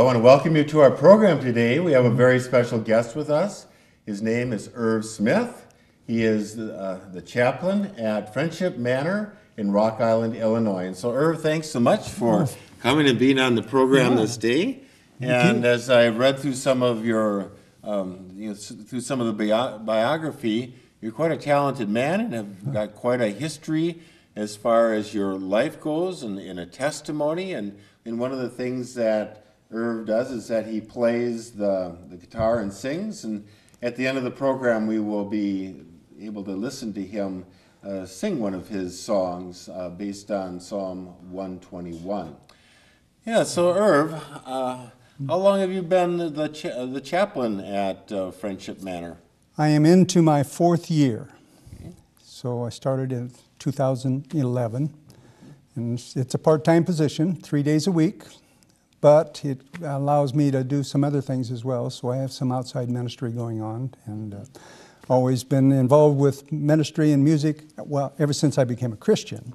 Well, I want to welcome you to our program today. We have a very special guest with us. His name is Irv Smith. He is the chaplain at Friendship Manor in Rock Island, Illinois. And so, Irv, thanks so much for coming and being on the program this day. And as I read through some of your, through some of the biography, you're quite a talented man and have got quite a history as far as your life goes and in a testimony. And one of the things that Irv does is that he plays the guitar and sings. And at the end of the program, we will be able to listen to him sing one of his songs based on Psalm 121. Yeah, so Irv, how long have you been the chaplain at Friendship Manor? I am into my 4th year. So I started in 2011. And it's a part-time position, 3 days a week. But it allows me to do some other things as well, so I have some outside ministry going on, and always been involved with ministry and music, well, ever since I became a Christian.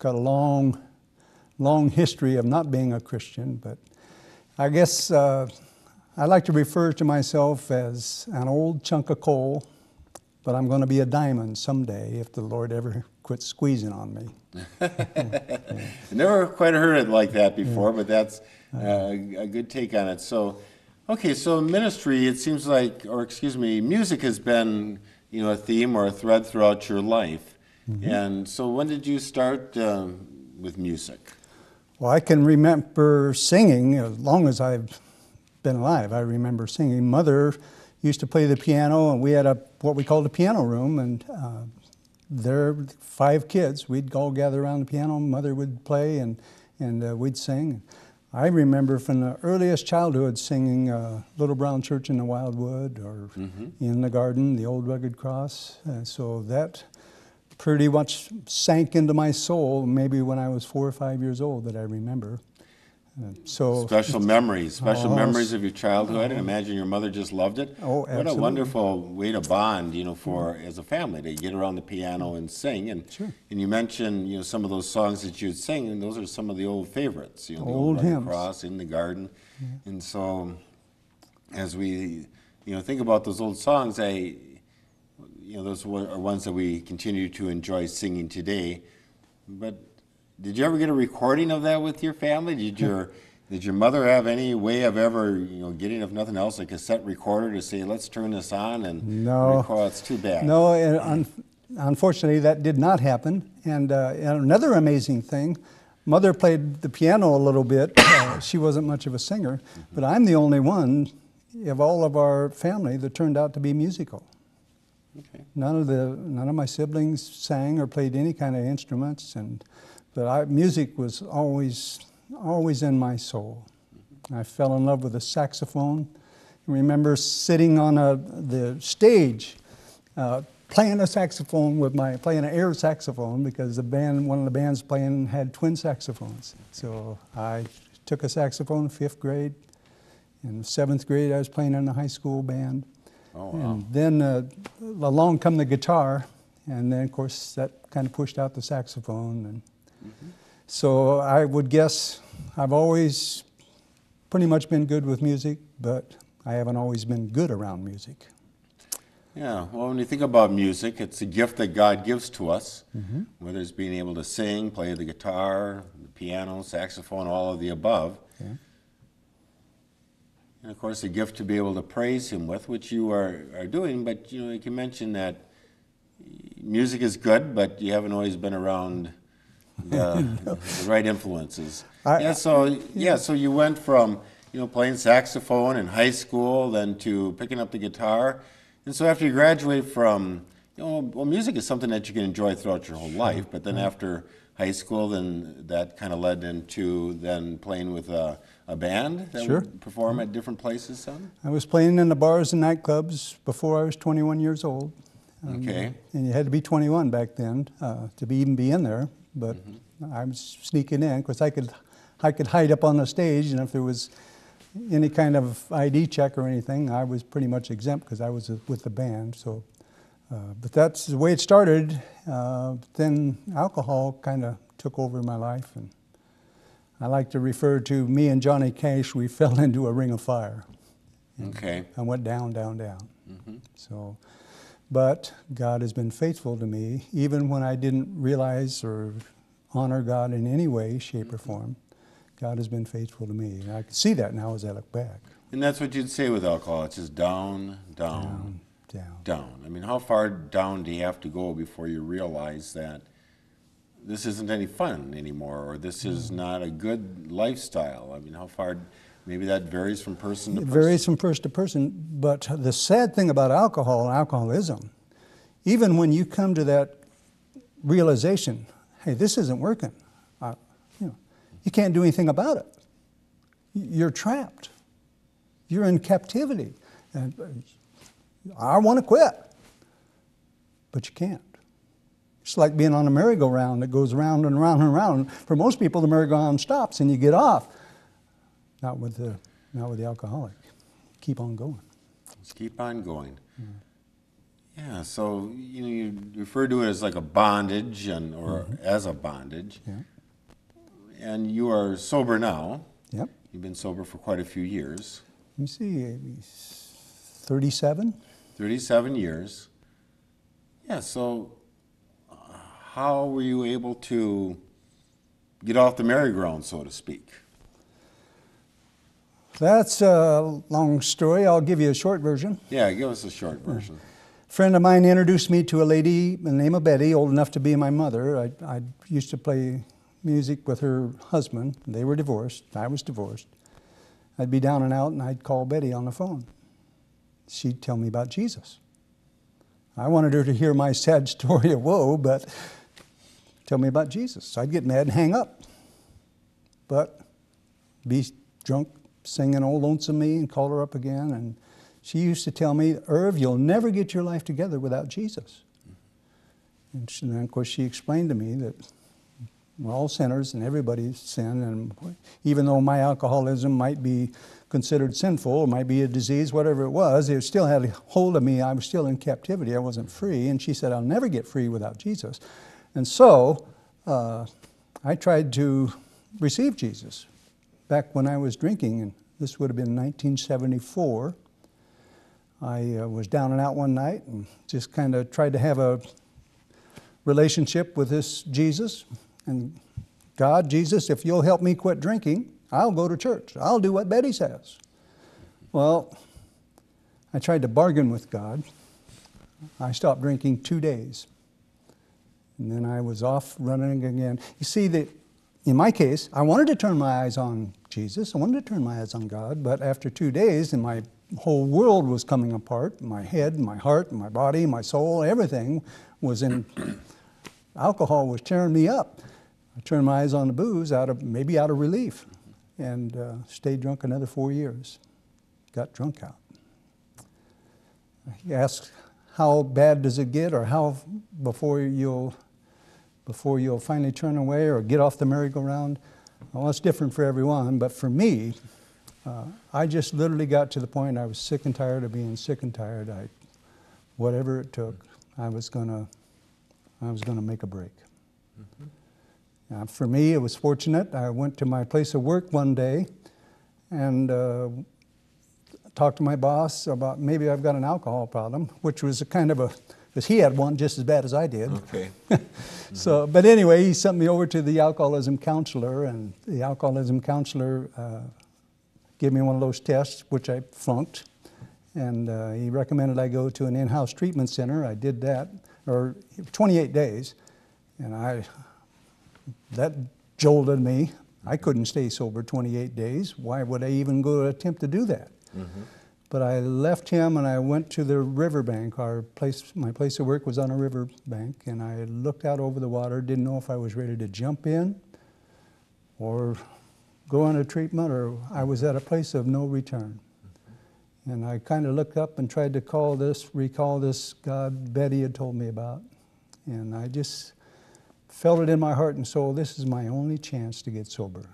Got a long history of not being a Christian, but I guess I like to refer to myself as an old chunk of coal, but I'm going to be a diamond someday if the Lord ever quits squeezing on me. Never quite heard it like that before, but that's a good take on it. So, okay, so ministry, it seems like, or excuse me, music has been, a theme or a thread throughout your life. And so when did you start with music? Well, I can remember singing as long as I've been alive. I remember singing. Mother used to play the piano, and we had what we called a piano room, and there were 5 kids. We'd all gather around the piano. Mother would play, and we'd sing. I remember from the earliest childhood singing Little Brown Church in the Wildwood or In the Garden, the Old Rugged Cross. And so that pretty much sank into my soul maybe when I was 4 or 5 years old that I remember. Special memories of your childhood. I imagine your mother just loved it. Oh, absolutely. What a wonderful way to bond, for as a family, to get around the piano and sing. And and you mentioned, some of those songs that you'd sing, and those are some of the old favorites. The old hymns. Cross, In the Garden. And so, as we, think about those old songs, those are ones that we continue to enjoy singing today. But did you ever get a recording of that with your family? Did your mother have any way of ever, getting, if nothing else, a cassette recorder to say, let's turn this on and record? It's too bad. No, unfortunately that did not happen. And another amazing thing, Mother played the piano a little bit. She wasn't much of a singer, but I'm the only one of all of our family that turned out to be musical. Okay. None of my siblings sang or played any kind of instruments, but music was always in my soul. I fell in love with the saxophone. I remember sitting on the stage playing a saxophone playing an air saxophone because one of the bands playing had twin saxophones. So I took a saxophone in 5th grade. In 7th grade, I was playing in the high school band. Oh, wow. And then along come the guitar, and then of course that kind of pushed out the saxophone. And so I would guess I've always pretty much been good with music, but I haven't always been good around music. Yeah, well, when you think about music, it's a gift that God gives to us, whether it's being able to sing, play the guitar, the piano, saxophone, all of the above. Yeah. And of course, a gift to be able to praise Him with, which you are doing, but you can mention that music is good, but you haven't always been around the right influences. So you went from playing saxophone in high school, then to picking up the guitar, and so after you graduate from music is something that you can enjoy throughout your whole life. But then after high school, then that kind of led into then playing with a band that would perform at different places. Son? I was playing in the bars and nightclubs before I was 21 years old. Okay. And you had to be 21 back then to even be in there. But I was sneaking in because I could hide up on the stage, and if there was any kind of ID check or anything, I was pretty much exempt because I was with the band. So, but that's the way it started. Then alcohol kind of took over my life, and I like to refer to me and Johnny Cash, we fell into a ring of fire. Okay. I went down, down, down. So, but God has been faithful to me, even when I didn't realize or honor God in any way, shape, or form. God has been faithful to me. And I can see that now as I look back. And that's what you'd say with alcohol. It's just down, down, Down. down. I mean, how far down do you have to go before you realize that this isn't any fun anymore, or this is not a good lifestyle? I mean, how far? Maybe that varies from person to person. It varies from person to person, but the sad thing about alcohol and alcoholism, even when you come to that realization, hey, this isn't working, you can't do anything about it. You're trapped. You're in captivity. And I want to quit, but you can't. It's like being on a merry-go-round that goes round and round and round. For most people, the merry-go-round stops and you get off. Not with the alcoholic. Keep on going. Let's keep on going. Yeah, so you refer to it as like a bondage, or as a bondage. Yeah. And you are sober now. Yep. You've been sober for quite a few years. Let me see, 37? 37 years. Yeah, so how were you able to get off the merry-go-round, so to speak? That's a long story. I'll give you a short version. Yeah, give us a short version. A friend of mine introduced me to a lady by the name of Betty, old enough to be my mother. I used to play music with her husband. They were divorced. I was divorced. I'd be down and out, and I'd call Betty on the phone. She'd tell me about Jesus. I wanted her to hear my sad story of woe, but tell me about Jesus. I'd get mad and hang up. But be drunk, singing Old Lonesome Me, and call her up again. And she used to tell me, Irv, you'll never get your life together without Jesus. And then, of course, she explained to me that we're all sinners and everybody's sin. And even though my alcoholism might be considered sinful, or might be a disease, whatever it still had a hold of me. I was still in captivity. I wasn't free. And she said, I'll never get free without Jesus. And so I tried to receive Jesus back when I was drinking, and this would have been 1974. I was down and out one night and just kind of tried to have a relationship with this Jesus. And God, Jesus, if you'll help me quit drinking, I'll go to church. I'll do what Betty says. Well, I tried to bargain with God. I stopped drinking 2 days. And then I was off running again. You see, in my case, I wanted to turn my eyes on Jesus. I wanted to turn my eyes on God. But after 2 days, and my whole world was coming apart. My head, my heart, my body, my soul, everything was in... Alcohol was tearing me up. I turned my eyes on the booze maybe out of relief, and stayed drunk another 4 years. Got drunk out. He asked, how bad does it get, or how before you'll finally turn away or get off the merry-go-round? Well, it's different for everyone, but for me, I just literally got to the point I was sick and tired of being sick and tired. Whatever it took, I was gonna make a break. For me, it was fortunate. I went to my place of work one day and talked to my boss about maybe I've got an alcohol problem, which was a kind of because he had one just as bad as I did. Okay. So, but anyway, he sent me over to the alcoholism counselor, and the alcoholism counselor gave me one of those tests, which I flunked, and he recommended I go to an in-house treatment center. I did that, or 28 days, and that jolted me. I couldn't stay sober 28 days. Why would I even go to attempt to do that? But I left him and I went to the riverbank. My place of work was on a riverbank, and I looked out over the water, didn't know if I was ready to jump in or go on a treatment, or I was at a place of no return. And I kind of looked up and tried to recall this God Betty had told me about. And I just felt it in my heart and soul, this is my only chance to get sober.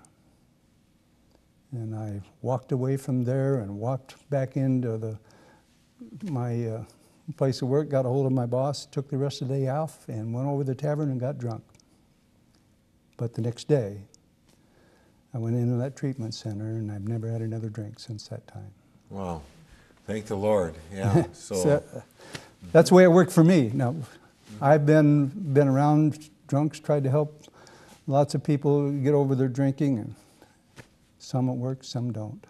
And I walked away from there and walked back into my place of work, got a hold of my boss, took the rest of the day off, and went over to the tavern and got drunk. But the next day, I went into that treatment center, and I've never had another drink since that time. Wow. Thank the Lord. Yeah. So that's the way it worked for me. Now, I've been around drunks, tried to help lots of people get over their drinking, and some it works, some don't.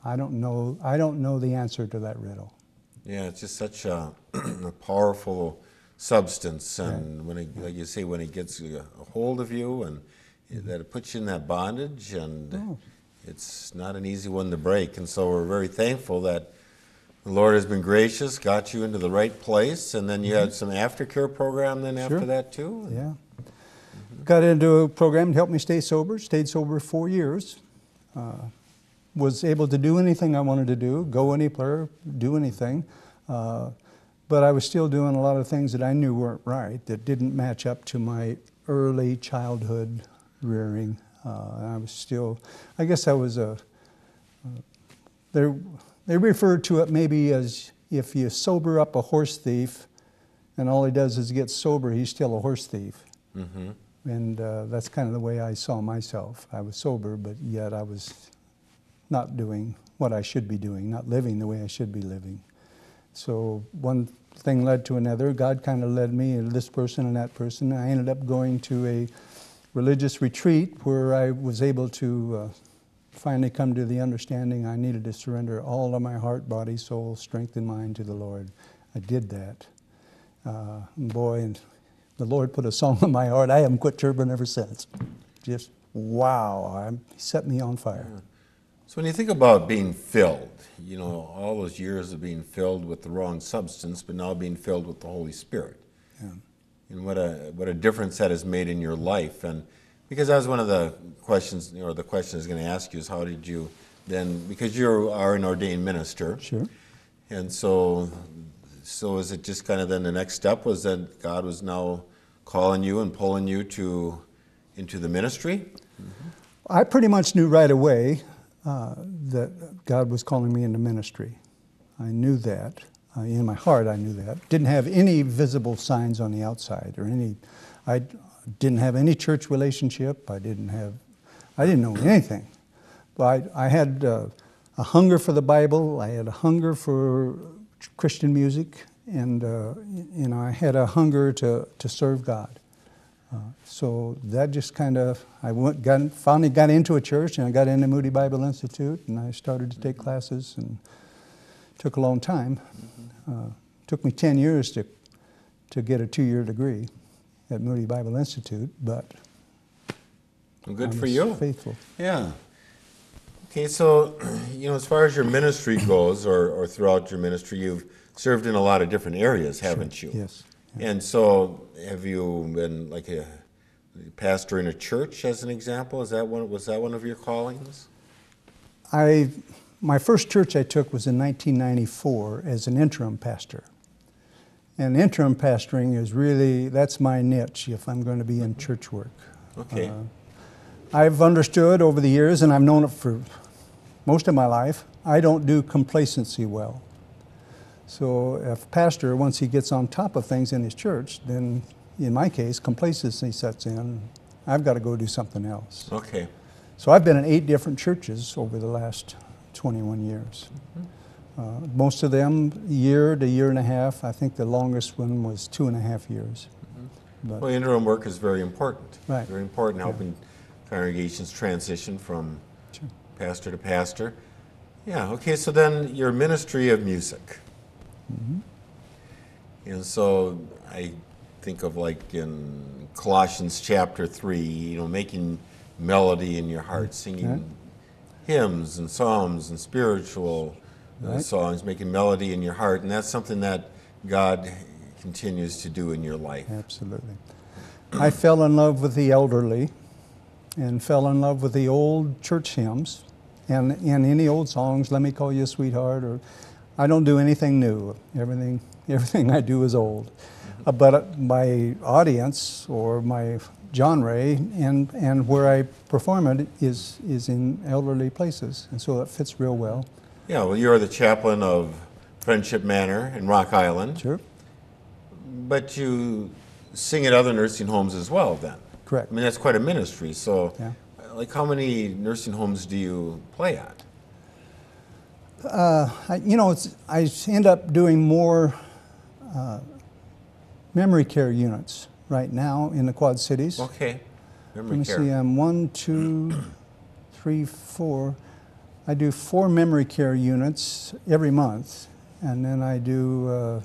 I don't know the answer to that riddle. Yeah, it's just such a powerful substance, and when it, like you say, when it gets a hold of you, and that it puts you in that bondage, and it's not an easy one to break. And so we're very thankful that the Lord has been gracious, got you into the right place, and then you had some aftercare program then after that too? Yeah. Got into a program to help me stay sober, stayed sober 4 years. Was able to do anything I wanted to do, go anywhere, do anything. But I was still doing a lot of things that I knew weren't right, that didn't match up to my early childhood rearing. I was still, I guess I was they referred to it maybe as if you sober up a horse thief and all he does is get sober, he's still a horse thief. Mm-hmm. And that's kind of the way I saw myself. I was sober, but yet I was not doing what I should be doing, not living the way I should be living. So one thing led to another. God kind of led me, and this person and that person. I ended up going to a religious retreat where I was able to finally come to the understanding I needed to surrender all of my heart, body, soul, strength, and mind to the Lord. I did that. Boy, and the Lord put a song in my heart. I haven't quit chirping ever since. Just, wow, He set me on fire. Yeah. So when you think about being filled, you know, all those years of being filled with the wrong substance, but now being filled with the Holy Spirit. Yeah. And what a difference that has made in your life. And because that was one of the questions, or the question I was going to ask you is, how did you then, because you are an ordained minister. Sure. And so is it just kind of then the next step was that God was now calling you and pulling you into the ministry? Mm-hmm. I pretty much knew right away that God was calling me into ministry. I knew that. In my heart, I knew that. Didn't have any visible signs on the outside or I didn't have any church relationship. I didn't know anything. But I had a hunger for the Bible. I had a hunger for Christian music, and I had a hunger to serve God. So that just kind of, finally got into a church, and I got into Moody Bible Institute, and I started to take classes, and it took a long time. Took me 10 years to get a 2-year degree at Moody Bible Institute, but well, good for you. Faithful. Yeah. Okay, so, you know, as far as your ministry goes, or throughout your ministry, you've served in a lot of different areas, haven't you? Yes. Yeah. And so, have you been like a pastor in a church, as an example? Was that one of your callings? My first church I took was in 1994 as an interim pastor. And interim pastoring is really, that's my niche if I'm going to be in church work. Okay. I've understood over the years, and I've known it for most of my life, I don't do complacency well. So if a pastor, once he gets on top of things in his church, then in my case, complacency sets in. I've got to go do something else. Okay. So I've been in 8 different churches over the last 21 years. Mm-hmm. Most of them year to year and a half. I think the longest one was 2.5 years. Mm-hmm. Well, interim work is very important. Right. Very important, helping congregations transition from pastor to pastor. Yeah, okay, so then your ministry of music. Mm-hmm. And so I think of, like in Colossians chapter 3, you know, making melody in your heart, singing hymns and psalms and spiritual songs, making melody in your heart, and that's something that God continues to do in your life. Absolutely. I fell in love with the elderly and fell in love with the old church hymns and any old songs, Let Me Call You Sweetheart, or I don't do anything new. Everything I do is old. But my audience or my genre and where I perform it is in elderly places, and so it fits real well. Yeah, well, you're the chaplain of Friendship Manor in Rock Island. Sure. But you sing at other nursing homes as well, then. Correct. I mean, that's quite a ministry. So, like how many nursing homes do you play at? I end up doing more memory care units right now in the Quad Cities. Okay, memory Let me care. see, I'm 1, 2, 3, 4. I do 4 memory care units every month, and then I do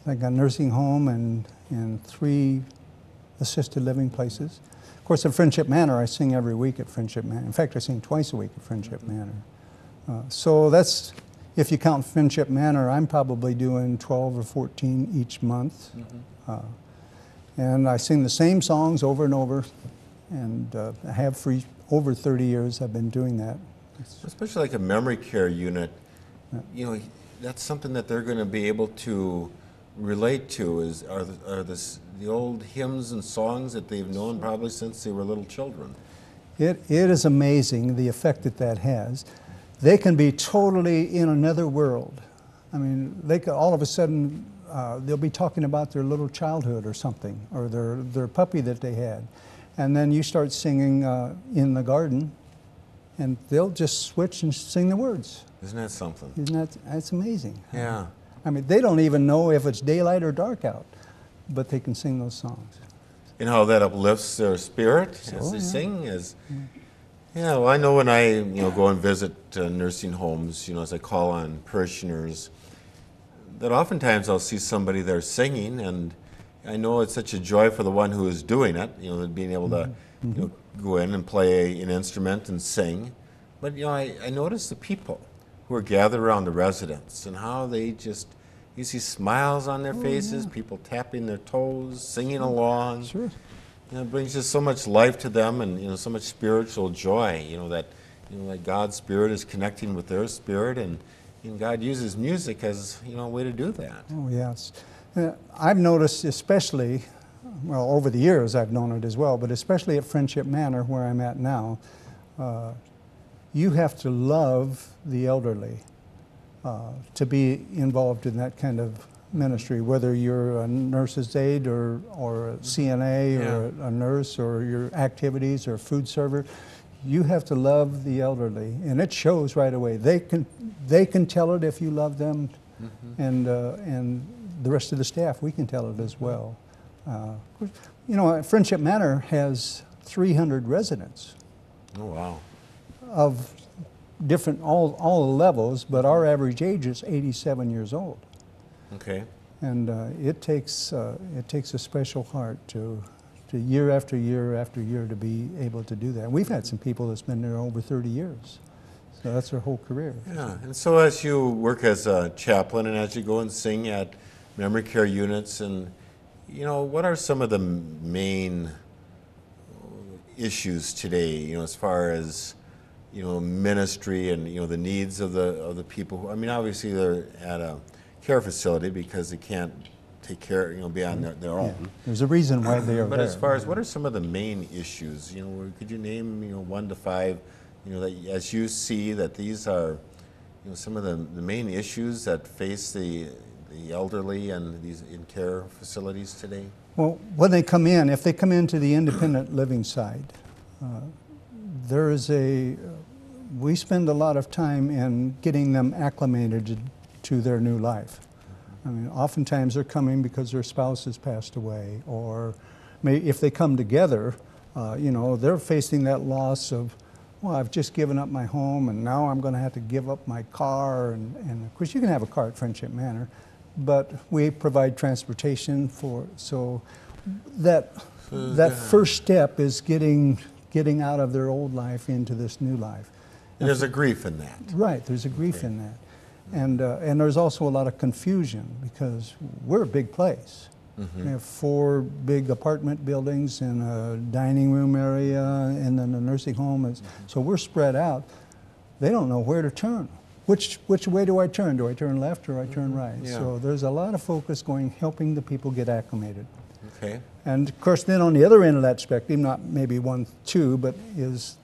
like a nursing home and 3 assisted living places. Of course, at Friendship Manor, I sing every week at Friendship Manor. In fact, I sing twice a week at Friendship Manor. So that's, if you count Friendship Manor, I'm probably doing 12 or 14 each month. And I sing the same songs over and over, and I have for over 30 years I've been doing that. Especially like a memory care unit, you know, that's something that they're going to be able to relate to are the old hymns and songs that they've known probably since they were little children. It is amazing the effect that has. They can be totally in another world. I mean, they could, all of a sudden they'll be talking about their little childhood or something, or their puppy that they had, and then you start singing in the garden, and they'll just switch and sing the words. Isn't that something? That's amazing. Yeah. I mean, they don't even know if it's daylight or dark out, but they can sing those songs. And how that uplifts their spirit as they sing. Yeah, well, I know when I go and visit nursing homes, as I call on parishioners, that oftentimes I'll see somebody there singing, and I know it's such a joy for the one who is doing it, being able to go in and play an instrument and sing. But I notice the people who are gathered around the residents and how they just, you see smiles on their faces, people tapping their toes, singing along. Sure. It brings just so much life to them, and so much spiritual joy. That God's spirit is connecting with their spirit, and God uses music as a way to do that. Oh yes, I've noticed, especially, well, over the years I've known it as well, but especially at Friendship Manor, where I'm at now, you have to love the elderly to be involved in that kind of ministry, whether you're a nurse's aide or a CNA or a nurse, or your activities or food server. You have to love the elderly, and it shows right away. They can tell it if you love them, and the rest of the staff, we can tell it as well. Friendship Manor has 300 residents. Oh wow! Of different all the levels, but our average age is 87 years old. Okay. And it takes a special heart to year after year after year to be able to do that. We've had some people that's been there over 30 years, so that's their whole career. Yeah, and so as you work as a chaplain and as you go and sing at memory care units, and what are some of the main issues today? As far as ministry and the needs of the people. I mean, obviously they're at a care facility because they can't take care, be on their own. Yeah. There's a reason why they are but there. As far as what are some of the main issues, could you name 1 to 5, that as you see that these are, some of the main issues that face the elderly and these in care facilities today? Well, when they come in, if they come into the independent living side, we spend a lot of time in getting them acclimated to their new life. I mean, oftentimes they're coming because their spouse has passed away, or if they come together, they're facing that loss of, well, I've just given up my home and now I'm going to have to give up my car, and of course you can have a car at Friendship Manor, but we provide transportation so that first step is getting out of their old life into this new life. And there's a grief in that. Right, there's a grief in that. And there's also a lot of confusion because we're a big place. We have 4 big apartment buildings and a dining room area and then a nursing home. So we're spread out. They don't know where to turn. Which way do I turn? Do I turn left or I turn right? Yeah. So there's a lot of focus helping the people get acclimated. Okay. And of course then on the other end of that spectrum, not maybe 1, 2, but is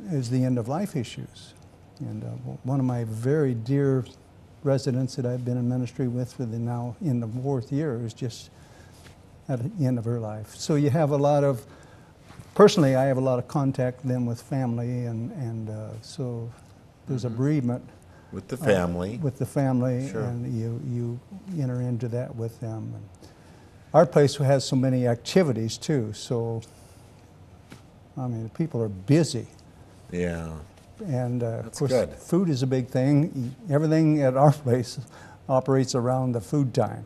the end of life issues. And one of my very dear residents that I've been in ministry with for now in the 4th year is just at the end of her life. So you have a lot of personally, I have a lot of contact then with family, and so there's a bereavement. With the family. With the family, Sure. and you enter into that with them. And our place has so many activities too, so, I mean, people are busy. Yeah. And of That's course, good. food is a big thing. Everything at our place operates around the food time.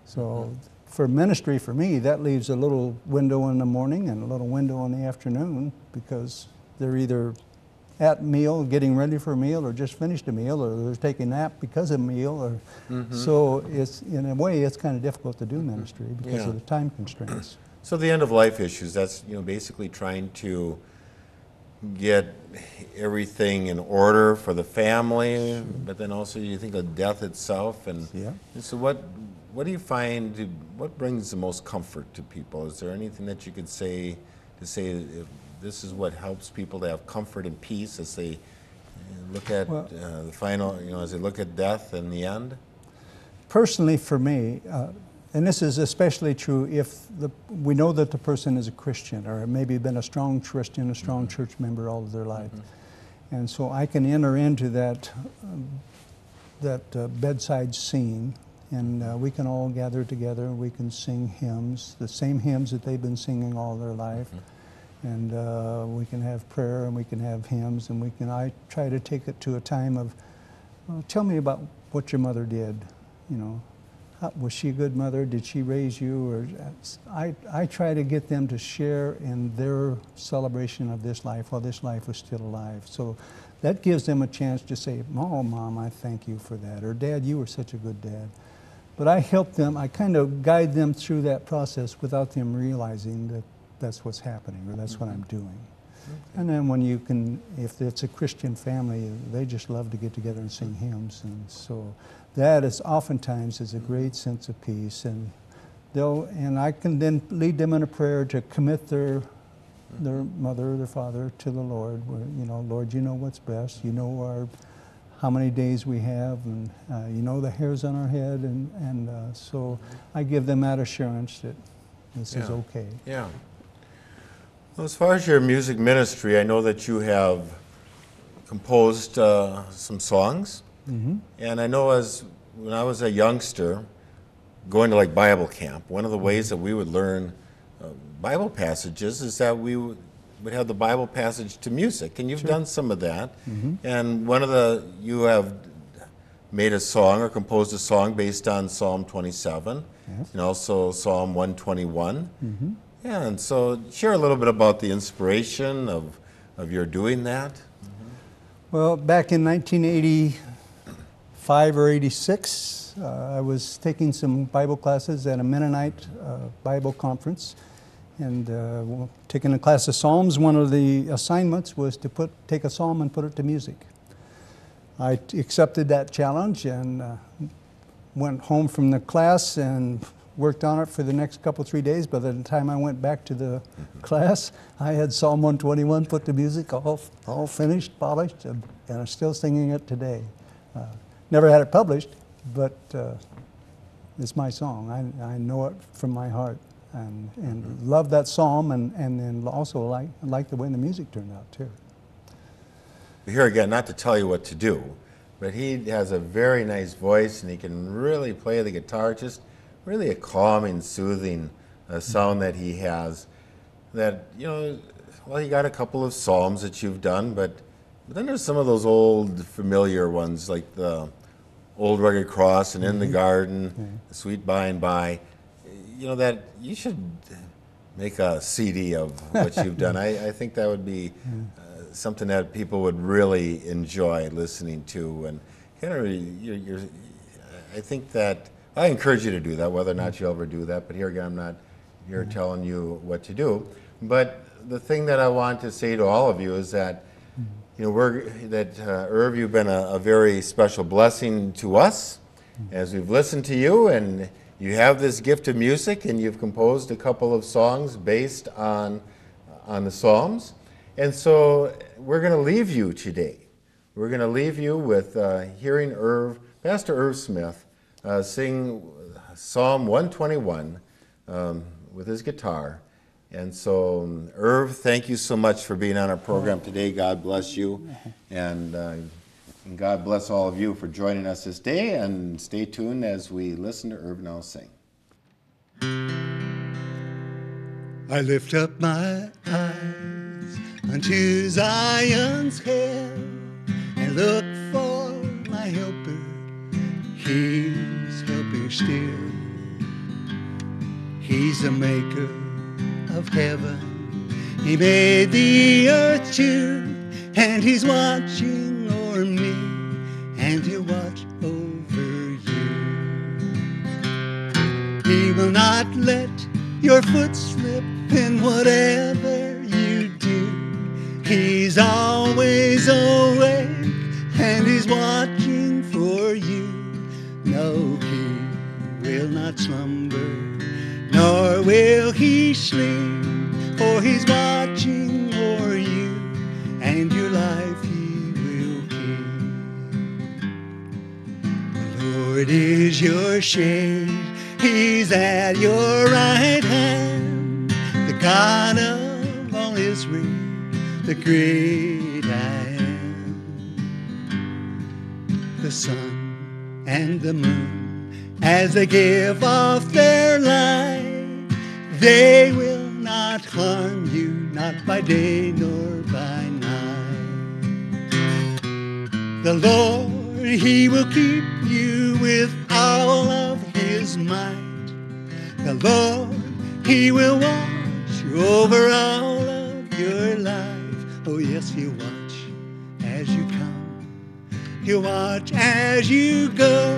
So for ministry, for me, that leaves a little window in the morning and a little window in the afternoon, because they're either at meal, getting ready for a meal, or just finished a meal, or they're taking a nap because of a meal. Or so it's, in a way, it's kind of difficult to do ministry because Yeah. of the time constraints. So the end of life issues, that's, basically trying to get everything in order for the family, but then also you think of death itself. And Yeah. so what do you find, what brings the most comfort to people? Is there anything that you could say if this is what helps people to have comfort and peace as they look at the final, as they look at death in the end? Personally, for me, and this is especially true if we know that the person is a Christian, or maybe been a strong Christian, a strong church member all of their life. And so I can enter into that bedside scene, and we can all gather together, we can sing hymns, the same hymns that they've been singing all their life. And we can have prayer, and we can have hymns, and I try to take it to a time of, tell me about what your mother did, was she a good mother? Did she raise you? Or I try to get them to share in their celebration of this life while this life was still alive. So that gives them a chance to say, "Oh, Mom, I thank you for that," or "Dad, you were such a good dad." But I help them, I kind of guide them through that process without them realizing that that's what's happening, or that's what I'm doing. And then when if it's a Christian family, they just love to get together and sing hymns, and so that is oftentimes a great sense of peace. And I can then lead them in a prayer to commit their mother, their father to the Lord. Where, Lord, you know what's best. You know how many days we have, and you know the hairs on our head, and so I give them that assurance that this is okay. Yeah. Well, as far as your music ministry, I know that you have composed some songs, and I know when I was a youngster, going to Bible camp, one of the ways that we would learn Bible passages is that we would have the Bible passage to music, and you've done some of that. And you have made a song or composed a song based on Psalm 27, and also Psalm 121. Yeah, and so share a little bit about the inspiration of your doing that. Well, back in 1985 or 86, I was taking some Bible classes at a Mennonite Bible conference, and taking a class of Psalms. One of the assignments was to take a psalm and put it to music. I accepted that challenge and went home from the class and worked on it for the next 3 days. By the time I went back to the class, I had Psalm 121 put to music, all finished, polished, and I'm still singing it today. Never had it published, but it's my song. I know it from my heart, and love that psalm, and then also like the way the music turned out too. Here again, not to tell you what to do, but he has a very nice voice, and he can really play the guitar, just really a calming, soothing sound that he has. That, you got a couple of psalms that you've done, but then there's some of those old familiar ones, like the Old Rugged Cross and In the Garden, Sweet By and By. That you should make a CD of what you've done. I think that would be something that people would really enjoy listening to, and I think that I encourage you to do that, whether or not you'll ever do that. But here again, I'm not here telling you what to do. But the thing that I want to say to all of you is that, Irv, you've been a very special blessing to us as we've listened to you, and you have this gift of music, and you've composed a couple of songs based on the Psalms. And so we're going to leave you today. We're going to leave you with hearing Pastor Irv Smith, sing Psalm 121 with his guitar. And so, Irv, thank you so much for being on our program today. God bless you. And God bless all of you for joining us this day. And stay tuned as we listen to Irv now sing. I lift up my eyes unto Zion's hill and look for my helper. He's helping still. He's the maker of heaven. He made the earth too, and he's watching o'er me, and he'll watch over you. He will not let your foot slip in whatever you do. He's always awake, and he's watching for you. No, he will not slumber, nor will he sleep, for he's watching o'er you, and your life he will keep. The Lord is your shade, he's at your right hand, the God of all Israel, the great I am. The sun and the moon, as they give off their light, they will not harm you, not by day nor by night. The Lord, he will keep you with all of his might. The Lord, he will watch over all of your life. Oh yes, he'll watch as you come, he'll watch as you go,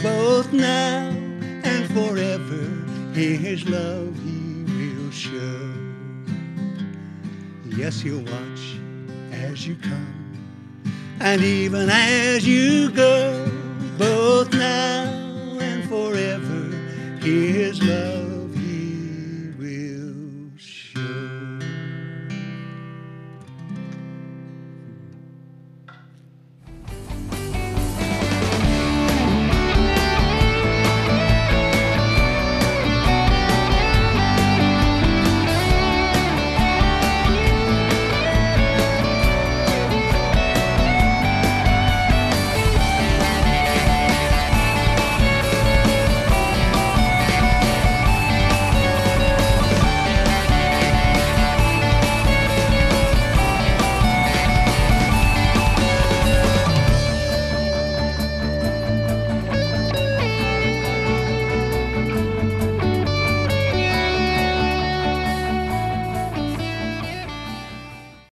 both now and forever. His love he will show. Yes, he'll watch as you come, and even as you go, both now and forever. His love